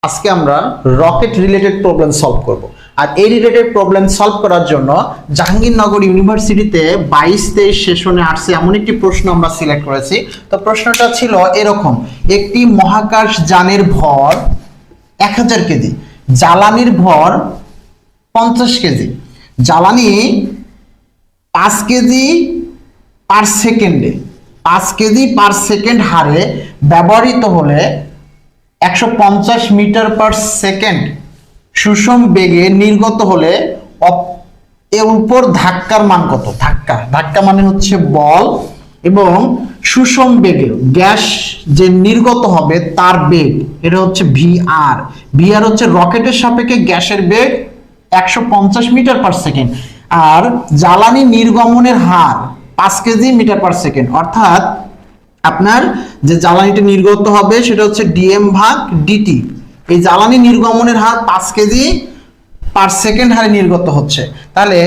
আজকে আমরা rocket related problem solve করব। আর এই রিলেটেড প্রবলেম সলভ করার জন্য জাহাঙ্গীরনগর ইউনিভার্সিটিতে 22-23 সেশনে আসছে এমন একটি প্রশ্ন আমরা সিলেক্ট করেছি। তো প্রশ্নটা ছিল এরকম, একটি মহাকাশ যানের ভর 1000 কেজি, জ্বালানির ভর 50 কেজি, জ্বালানি 5 কেজি পার সেকেন্ডে 5 কেজি পার সেকেন্ড হারে ব্যবহৃত হলে 150 মিটার পার সেকেন্ড সুষম বেগে নির্গত হলে এর উপর ধাক্কার মান কত? ধাক্কা মানে হচ্ছে বল, এবং সুষম বেগে গ্যাস যে নির্গত হবে তার বেগ, এটা হচ্ছে ভিআর। ভিআর হচ্ছে রকেটের সাপেক্ষে গ্যাসের বেগ 150 মিটার পার সেকেন্ড, আর জ্বালানি নির্গমনের হার 5 কেজি মিটার পার সেকেন্ড। অর্থাৎ আপনার যে জ্বালানিটা নির্গত হবে সেটা হচ্ছে ডিএম ভাগ ডিটি। এই জ্বালানি নির্গমনের হার 5 কেজি পার সেকেন্ড হারে নির্গত হচ্ছে। তাহলে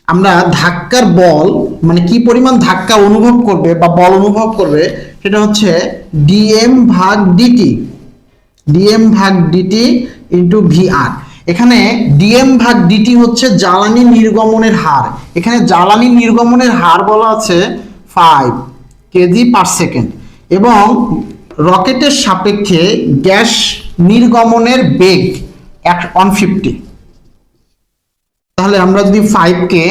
আমরা ধাক্কার বল মানে কি পরিমাণ ধাক্কা অনুভব করবে বা বল অনুভব করবে সেটা হচ্ছে ডিএম ভাগ ডিটি, ডিএম ভাগ ডিটি ইন্টু ভিআর। এখানে ডিএম ভাগ ডিটি হচ্ছে জ্বালানি নির্গমনের হার। এখানে জ্বালানি নির্গমনের হার বলা আছে 5 কেজি পার সেকেন্ড, এবং রকেটের সাপেক্ষে গ্যাস নির্গমনের বেগ 150। তাহলে আমরা যদি 5 কে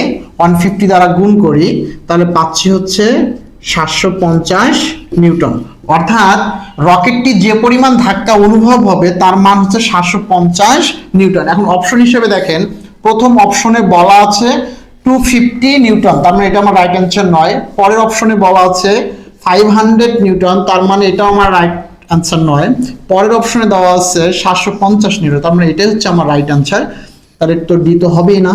150 দ্বারা গুণ করি তাহলে পাচ্ছি হচ্ছে 750 নিউটন। অর্থাৎ রকেটটি যে পরিমাণ ধাক্কা অনুভব হবে তার মান হচ্ছে 750 নিউটন। এখন অপশন হিসেবে দেখেন, প্রথম অপশনে বলা আছে 250 নিউটন, তার মানে এটা আমার রাইট অ্যান্সার নয়। পরের অপশনে বলা আছে 500 নিউটন, তার মানে এটা আমার রাইট অ্যান্সার নয়। পরের অপশনে দেওয়া আছে 750 নিউটন, তার মানে এটাই হচ্ছে আমার রাইট অ্যান্সার। তাহলে তো ডি তো হবেই না।